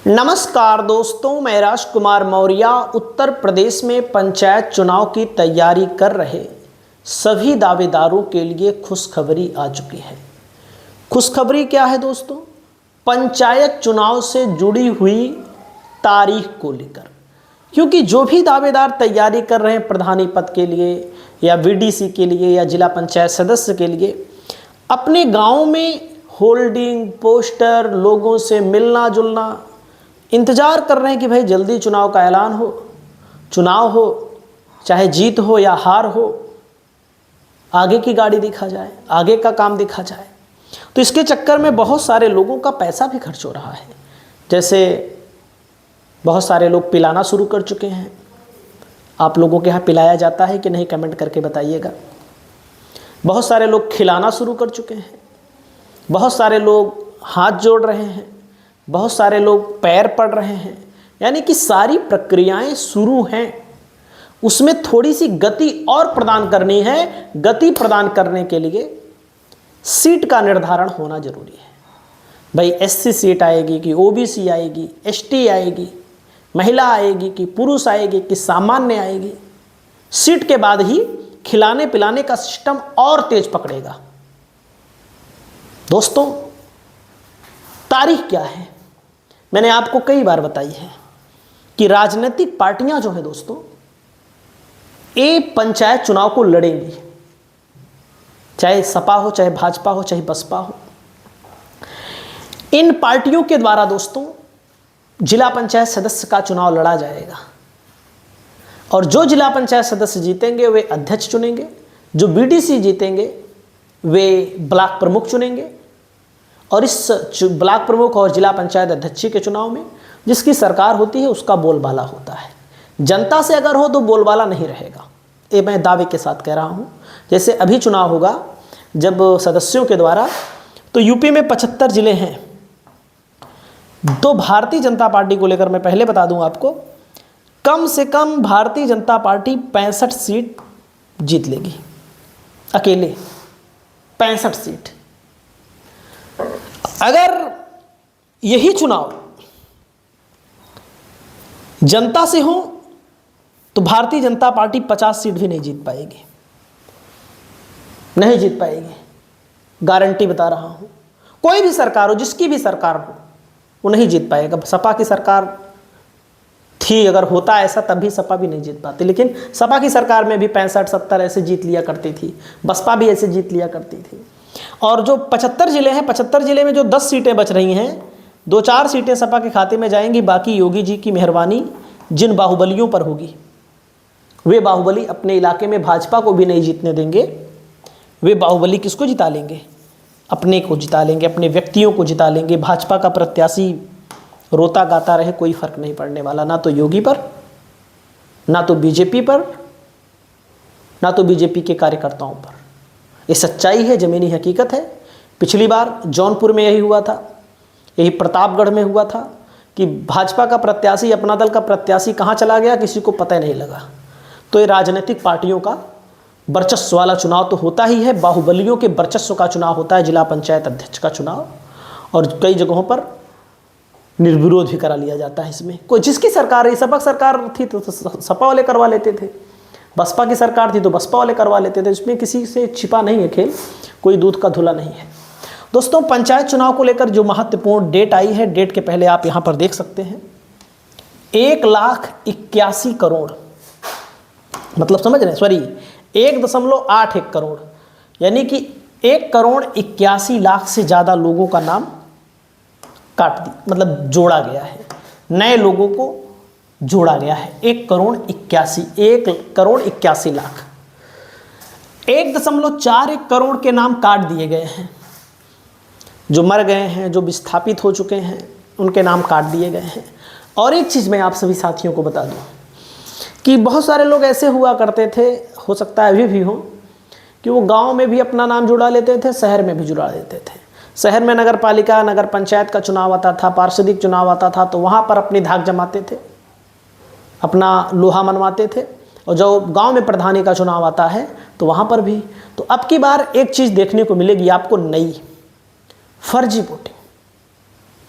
नमस्कार दोस्तों, मैं राजकुमार मौर्य उत्तर प्रदेश में पंचायत चुनाव की तैयारी कर रहे सभी दावेदारों के लिए खुशखबरी आ चुकी है। खुशखबरी क्या है दोस्तों? पंचायत चुनाव से जुड़ी हुई तारीख को लेकर, क्योंकि जो भी दावेदार तैयारी कर रहे हैं प्रधानी पद के लिए या वीडीसी के लिए या जिला पंचायत सदस्य के लिए, अपने गाँव में होल्डिंग पोस्टर, लोगों से मिलना जुलना, इंतज़ार कर रहे हैं कि भाई जल्दी चुनाव का ऐलान हो, चुनाव हो, चाहे जीत हो या हार हो, आगे की गाड़ी दिखा जाए, आगे का काम दिखा जाए। तो इसके चक्कर में बहुत सारे लोगों का पैसा भी खर्च हो रहा है। जैसे बहुत सारे लोग पिलाना शुरू कर चुके हैं। आप लोगों के यहाँ पिलाया जाता है कि नहीं, कमेंट करके बताइएगा। बहुत सारे लोग खिलाना शुरू कर चुके हैं। बहुत सारे लोग हाथ जोड़ रहे हैं। बहुत सारे लोग पैर पड़ रहे हैं। यानी कि सारी प्रक्रियाएं शुरू हैं। उसमें थोड़ी सी गति और प्रदान करनी है। गति प्रदान करने के लिए सीट का निर्धारण होना जरूरी है। भाई एससी सीट आएगी कि ओबीसी आएगी, एसटी आएगी, महिला आएगी कि पुरुष आएगी कि सामान्य आएगी। सीट के बाद ही खिलाने पिलाने का सिस्टम और तेज पकड़ेगा। दोस्तों, तारीख क्या है? मैंने आपको कई बार बताई है कि राजनीतिक पार्टियां जो है दोस्तों, ये पंचायत चुनाव को लड़ेंगी। चाहे सपा हो, चाहे भाजपा हो, चाहे बसपा हो। इन पार्टियों के द्वारा दोस्तों जिला पंचायत सदस्य का चुनाव लड़ा जाएगा। और जो जिला पंचायत सदस्य जीतेंगे वे अध्यक्ष चुनेंगे, जो बीडीसी जीतेंगे वे ब्लॉक प्रमुख चुनेंगे। और इस ब्लॉक प्रमुख और जिला पंचायत अध्यक्ष के चुनाव में जिसकी सरकार होती है उसका बोलबाला होता है। जनता से अगर हो तो बोलबाला नहीं रहेगा, ये मैं दावे के साथ कह रहा हूँ। जैसे अभी चुनाव होगा जब सदस्यों के द्वारा, तो यूपी में 75 जिले हैं। तो भारतीय जनता पार्टी को लेकर मैं पहले बता दूं आपको, कम से कम भारतीय जनता पार्टी 65 सीट जीत लेगी अकेले। 65 सीट। अगर यही चुनाव जनता से हो तो भारतीय जनता पार्टी 50 सीट भी नहीं जीत पाएगी। नहीं जीत पाएगी, गारंटी बता रहा हूं। कोई भी सरकार हो, जिसकी भी सरकार हो, वो नहीं जीत पाएगा। सपा की सरकार थी, अगर होता ऐसा तब भी सपा भी नहीं जीत पाती। लेकिन सपा की सरकार में भी 65-70 ऐसे जीत लिया करती थी। बसपा भी ऐसे जीत लिया करती थी। और जो 75 जिले हैं, 75 जिले में जो 10 सीटें बच रही हैं, 2-4 सीटें सपा के खाते में जाएंगी। बाकी योगी जी की मेहरबानी जिन बाहुबलियों पर होगी, वे बाहुबली अपने इलाके में भाजपा को भी नहीं जीतने देंगे। वे बाहुबली किसको जिता लेंगे? अपने को जिता लेंगे, अपने व्यक्तियों को जिता लेंगे। भाजपा का प्रत्याशी रोता गाता रहे, कोई फर्क नहीं पड़ने वाला, ना तो योगी पर, ना तो बीजेपी पर, ना तो बीजेपी के कार्यकर्ताओं पर। ये सच्चाई है, ज़मीनी हकीकत है। पिछली बार जौनपुर में यही हुआ था, यही प्रतापगढ़ में हुआ था कि भाजपा का प्रत्याशी, अपना दल का प्रत्याशी कहाँ चला गया किसी को पता नहीं लगा। तो ये राजनीतिक पार्टियों का वर्चस्व वाला चुनाव तो होता ही है। बाहुबलियों के वर्चस्व का चुनाव होता है, जिला पंचायत अध्यक्ष का चुनाव। और कई जगहों पर निर्विरोध भी करा लिया जाता है। इसमें कोई जिसकी सरकार रही, सपा सरकार थी तो सपा वाले करवा लेते थे, बसपा की सरकार थी तो बसपा वाले करवा लेते थे। इसमें किसी से छिपा नहीं है खेल, कोई दूध का धुला नहीं है। दोस्तों, पंचायत चुनाव को लेकर जो महत्वपूर्ण डेट आई है, डेट के पहले आप यहाँ पर देख सकते हैं 1,81 करोड़, मतलब समझ रहे हैं, सॉरी 1.81 करोड़, यानी कि 1,81,00,000 से ज़्यादा लोगों का नाम काट दी, मतलब जोड़ा गया है। नए लोगों को जोड़ा गया है। 1,81,00,000। 1.41 करोड़ के नाम काट दिए गए हैं। जो मर गए हैं, जो विस्थापित हो चुके हैं, उनके नाम काट दिए गए हैं। और एक चीज़ मैं आप सभी साथियों को बता दूं कि बहुत सारे लोग ऐसे हुआ करते थे, हो सकता है अभी भी हो, कि वो गांव में भी अपना नाम जुड़ा लेते थे, शहर में भी जुड़ा लेते थे। शहर में नगर पालिका, नगर पंचायत का चुनाव आता था, पार्षदिक चुनाव आता था, तो वहाँ पर अपनी धाक जमाते थे, अपना लोहा मनवाते थे। और जो गांव में प्रधानी का चुनाव आता है तो वहाँ पर भी। तो अब की बार एक चीज़ देखने को मिलेगी आपको, नई फर्जी वोटिंग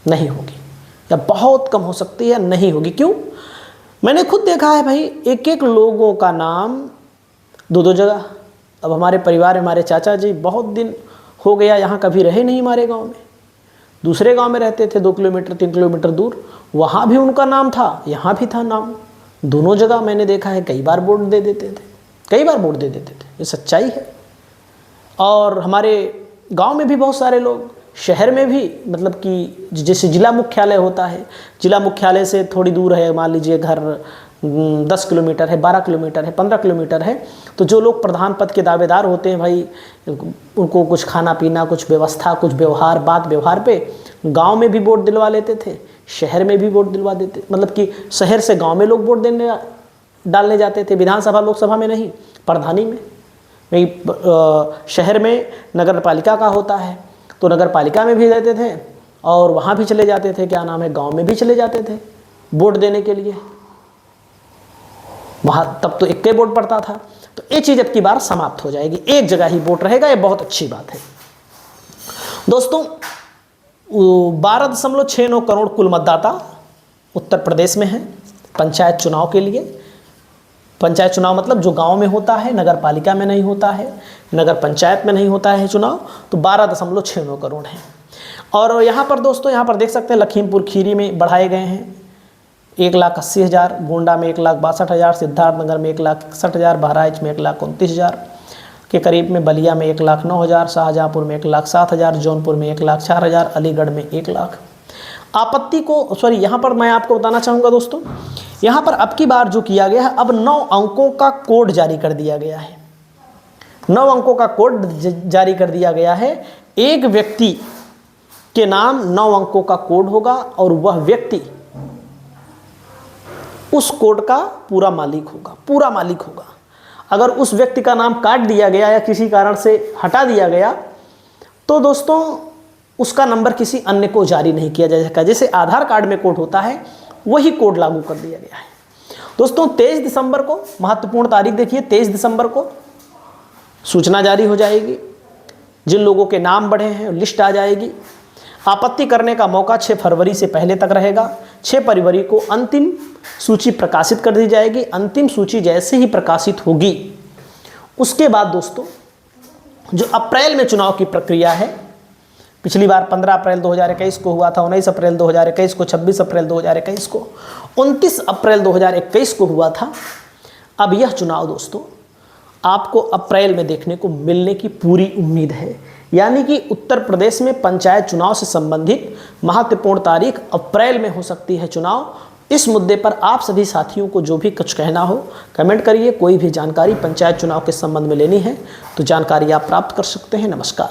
नहीं होगी। या बहुत कम हो सकती है, नहीं होगी। क्यों? मैंने खुद देखा है भाई, एक एक लोगों का नाम दो दो जगह। अब हमारे परिवार में हमारे चाचा जी बहुत दिन हो गया यहाँ कभी रहे नहीं हमारे गांव में, दूसरे गांव में रहते थे 2 किलोमीटर 3 किलोमीटर दूर, वहाँ भी उनका नाम था, यहाँ भी था नाम, दोनों जगह मैंने देखा है। कई बार वोट दे देते थे, कई बार वोट दे देते थे, ये सच्चाई है। और हमारे गांव में भी बहुत सारे लोग, शहर में भी, मतलब कि जैसे जिला मुख्यालय होता है, जिला मुख्यालय से थोड़ी दूर है, मान लीजिए घर 10 किलोमीटर है, 12 किलोमीटर है, 15 किलोमीटर है, तो जो लोग प्रधान पद के दावेदार होते हैं भाई, उनको कुछ खाना पीना, कुछ व्यवस्था, कुछ व्यवहार, बात व्यवहार पे गांव में भी वोट दिलवा लेते थे, शहर में भी वोट दिलवा देते, मतलब कि शहर से गांव में लोग वोट डालने जाते थे, विधानसभा लोकसभा में नहीं, प्रधानी में। भाई शहर में नगर पालिका का होता है तो नगर पालिका में भी देते थे, और वहाँ भी चले जाते थे, क्या नाम है, गांव में भी चले जाते थे वोट देने के लिए। वहाँ तब तो एक वोट पड़ता था, तो ये चीज़ अब की बार समाप्त हो जाएगी, एक जगह ही वोट रहेगा, ये बहुत अच्छी बात है। दोस्तों 12.69 करोड़ कुल मतदाता उत्तर प्रदेश में हैं पंचायत चुनाव के लिए। पंचायत चुनाव मतलब जो गांव में होता है, नगर पालिका में नहीं होता है, नगर पंचायत में नहीं होता है चुनाव, तो 12.69 करोड़ है। और यहाँ पर दोस्तों, यहाँ पर देख सकते हैं लखीमपुर खीरी में बढ़ाए गए हैं 1,80,000, गोंडा में 1,62,000, सिद्धार्थनगर में 1,61,000, बहराइच में 1,29,000 के करीब में, बलिया में 1,09,000, शाहजहाँपुर में 1,07,000, जौनपुर में 1,04,000, अलीगढ़ में 1,00,000। आपत्ति को यहाँ पर मैं आपको बताना चाहूँगा दोस्तों, यहाँ पर अब की बार जो किया गया है, अब 9 अंकों का कोड जारी कर दिया गया है। 9 अंकों का कोड जारी कर दिया गया है। एक व्यक्ति के नाम 9 अंकों का कोड होगा और वह व्यक्ति उस कोड का पूरा मालिक होगा, पूरा मालिक होगा। अगर उस व्यक्ति का नाम काट दिया गया या किसी कारण से हटा दिया गया तो दोस्तों उसका नंबर किसी अन्य को जारी नहीं किया जा सकेगा। जैसे आधार कार्ड में कोड होता है, वही कोड लागू कर दिया गया है। दोस्तों 23 दिसंबर को, महत्वपूर्ण तारीख देखिए, 23 दिसंबर को सूचना जारी हो जाएगी, जिन लोगों के नाम बढ़े हैं लिस्ट आ जाएगी। आपत्ति करने का मौका 6 फरवरी से पहले तक रहेगा। 6 फरवरी को अंतिम सूची प्रकाशित कर दी जाएगी। अंतिम सूची जैसे ही प्रकाशित होगी, उसके बाद दोस्तों जो अप्रैल में चुनाव की प्रक्रिया है, पिछली बार 15 अप्रैल 2021 को हुआ था, 19 अप्रैल 2021 को, 26 अप्रैल 2021 को, 29 अप्रैल 2021 को हुआ था। अब यह चुनाव दोस्तों आपको अप्रैल में देखने को मिलने की पूरी उम्मीद है। यानी कि उत्तर प्रदेश में पंचायत चुनाव से संबंधित महत्वपूर्ण तारीख अप्रैल में हो सकती है चुनाव। इस मुद्दे पर आप सभी साथियों को जो भी कुछ कहना हो कमेंट करिए। कोई भी जानकारी पंचायत चुनाव के संबंध में लेनी है तो जानकारी आप प्राप्त कर सकते हैं। नमस्कार।